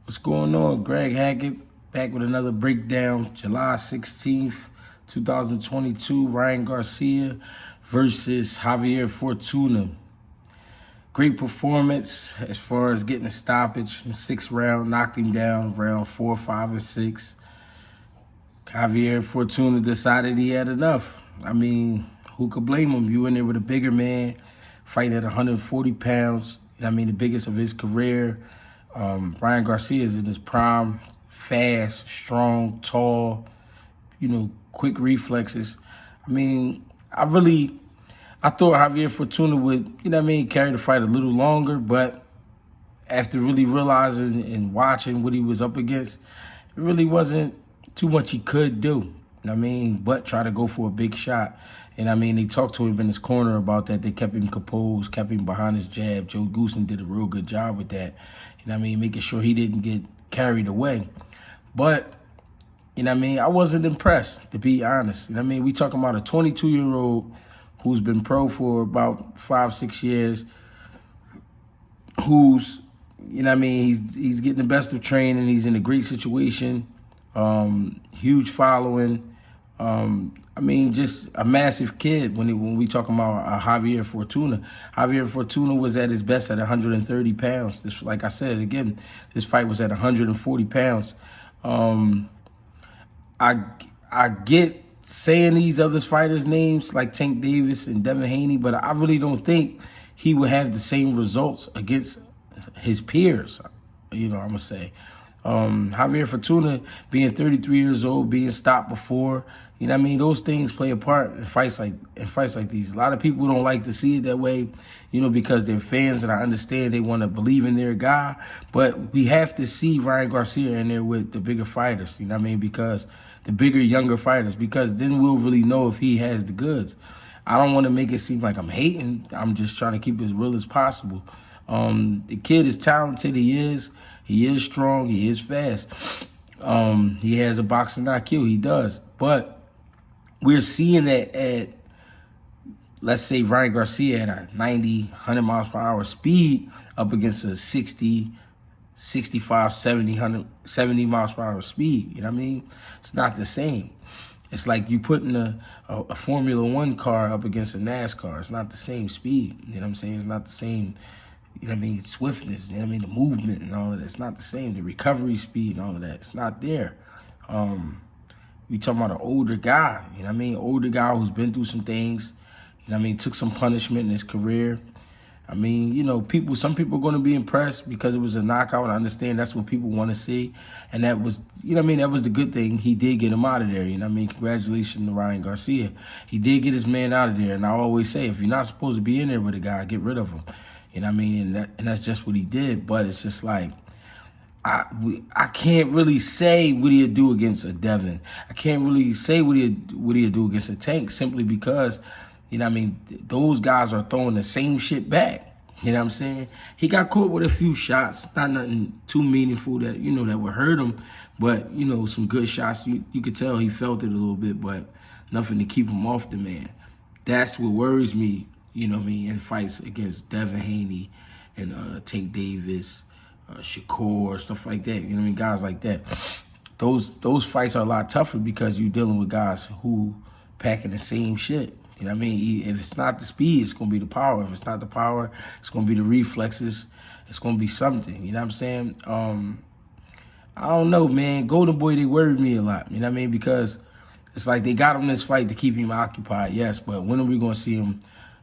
What's going on? Greg Hackett back with another breakdown. July 16th, 2022. Ryan Garcia versus Javier Fortuna. Great performance as far as getting a stoppage in the sixth round, knocked him down round 4, 5, and 6. Javier Fortuna decided he had enough. I mean, who could blame him? You in there with a bigger man, fighting at 140 pounds. The biggest of his career. Ryan Garcia is in his prime, fast, strong, tall, quick reflexes. I thought Javier Fortuna would, carry the fight a little longer, but after really realizing and watching what he was up against, it really wasn't too much he could do. But try to go for a big shot. They talked to him in his corner about that. They kept him composed, kept him behind his jab. Joe Goosen did a real good job with that. Making sure he didn't get carried away. But, I wasn't impressed, to be honest. We talking about a 22-year-old who's been pro for about 5, 6 years, who's, he's getting the best of training. He's in a great situation, huge following. Just a massive kid when we talking about Javier Fortuna. Javier Fortuna was at his best at 130 pounds. This, like I said, again, this fight was at 140 pounds. I get saying these other fighters' names like Tank Davis and Devin Haney, but I really don't think he would have the same results against his peers, I'm going to say. Javier Fortuna being 33 years old, being stopped before, those things play a part in fights like these. A lot of people don't like to see it that way, because they're fans, and I understand they want to believe in their guy, but we have to see Ryan Garcia in there with the bigger fighters, because the bigger, younger fighters, because then we'll really know if he has the goods. I don't want to make it seem like I'm hating. I'm just trying to keep it as real as possible. The kid is talented. He is strong. He is fast. He has a boxing IQ. He does. But we're seeing that at, let's say, Ryan Garcia at a 90, 100 miles per hour speed up against a 60, 65, 70, 170 miles per hour speed. It's not the same. It's like you putting a Formula One car up against a NASCAR. It's not the same speed. It's not the same. Swiftness, the movement and all of that. It's not the same. The recovery speed and all of that. It's not there. We talking about an older guy, older guy who's been through some things, took some punishment in his career. Some people are going to be impressed because it was a knockout. I understand that's what people want to see. And that was, that was the good thing. He did get him out of there. Congratulations to Ryan Garcia. He did get his man out of there. And I always say, if you're not supposed to be in there with a guy, get rid of him. And that's just what he did. But it's just like, I can't really say what he'd do against a Devin. I can't really say what he'd do against a Tank, simply because, those guys are throwing the same shit back. He got caught with a few shots, not nothing too meaningful that, that would hurt him. But, some good shots. You could tell he felt it a little bit, but nothing to keep him off the man. That's what worries me, in fights against Devin Haney and Tank Davis, Shakur, stuff like that. Guys like that. Those fights are a lot tougher because you're dealing with guys who packing the same shit. If it's not the speed, it's going to be the power. If it's not the power, it's going to be the reflexes. It's going to be something. I don't know, man. Golden Boy, they worried me a lot. Because it's like they got him this fight to keep him occupied, yes, but when are we going to see him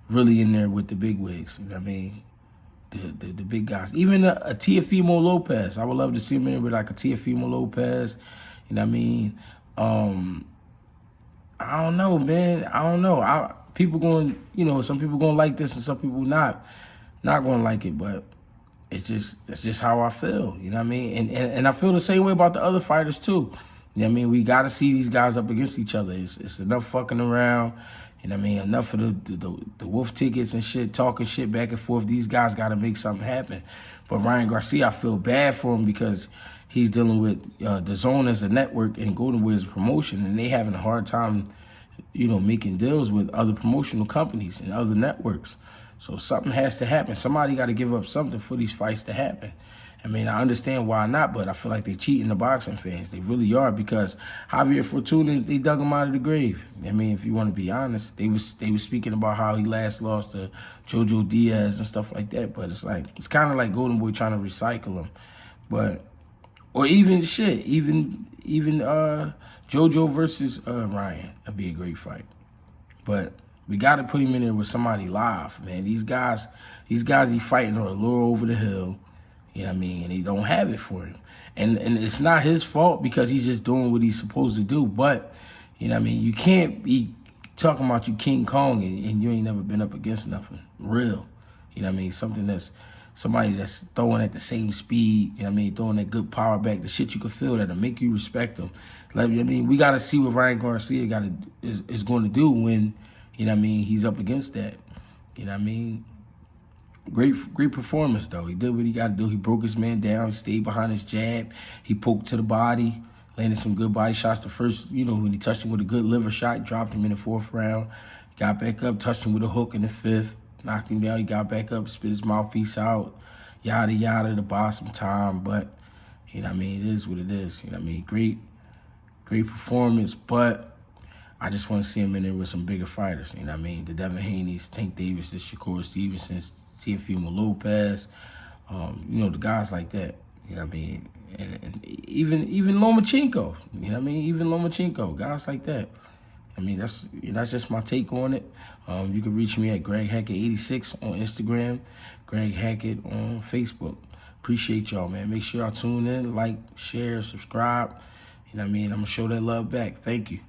really in there with the big wigs? The big guys. Even a Teofimo Lopez. I would love to see him in there with like a Teofimo Lopez. I don't know, man. I don't know. People going, some people going to like this and some people not going to like it, but that's just how I feel, And I feel the same way about the other fighters too. We got to see these guys up against each other. It's enough fucking around. Enough of the wolf tickets and shit, talking shit back and forth. These guys got to make something happen. But Ryan Garcia, I feel bad for him because he's dealing with DAZN as a network and Golden Boy as a promotion, and they having a hard time, making deals with other promotional companies and other networks. So something has to happen. Somebody got to give up something for these fights to happen. I mean, I understand why not, but I feel like they cheating the boxing fans. They really are, because Javier Fortuna, they dug him out of the grave. I mean, if you want to be honest, they was speaking about how he last lost to Jojo Diaz and stuff like that. But it's like, it's kind of like Golden Boy trying to recycle him. But, or even shit, even Jojo versus Ryan. That'd be a great fight. But we got to put him in there with somebody live, man. These guys he fighting are a lure over the hill. You know what I mean? And they don't have it for him. And it's not his fault, because he's just doing what he's supposed to do. But, you know what I mean? You can't be talking about you King Kong and you ain't never been up against nothing real. You know what I mean? Somebody that's throwing at the same speed, you know what I mean? Throwing that good power back, the shit you can feel that'll make you respect them. Like, I mean, we got to see what Ryan Garcia is going to do when, you know what I mean, he's up against that. You know what I mean? Great performance, though. He did what he got to do. He broke his man down. He stayed behind his jab. He poked to the body, landed some good body shots. The first, you know, when he touched him with a good liver shot, dropped him in the 4th round. Got back up, touched him with a hook in the 5th. Knocked him down. He got back up, spit his mouthpiece out. Yada, yada, to buy some time. But, you know what I mean, it is what it is. You know what I mean? Great performance, but I just want to see him in there with some bigger fighters. You know what I mean? The Devin Haney's, Tank Davis, the Shakur Stevenson's, Teofimo Lopez, you know, the guys like that. You know what I mean? And even Lomachenko. You know what I mean? Even Lomachenko, guys like that. I mean, that's just my take on it. You can reach me at Greg Hackett 86 on Instagram, Greg Hackett on Facebook. Appreciate y'all, man. Make sure y'all tune in, like, share, subscribe. You know what I mean? I'm going to show that love back. Thank you.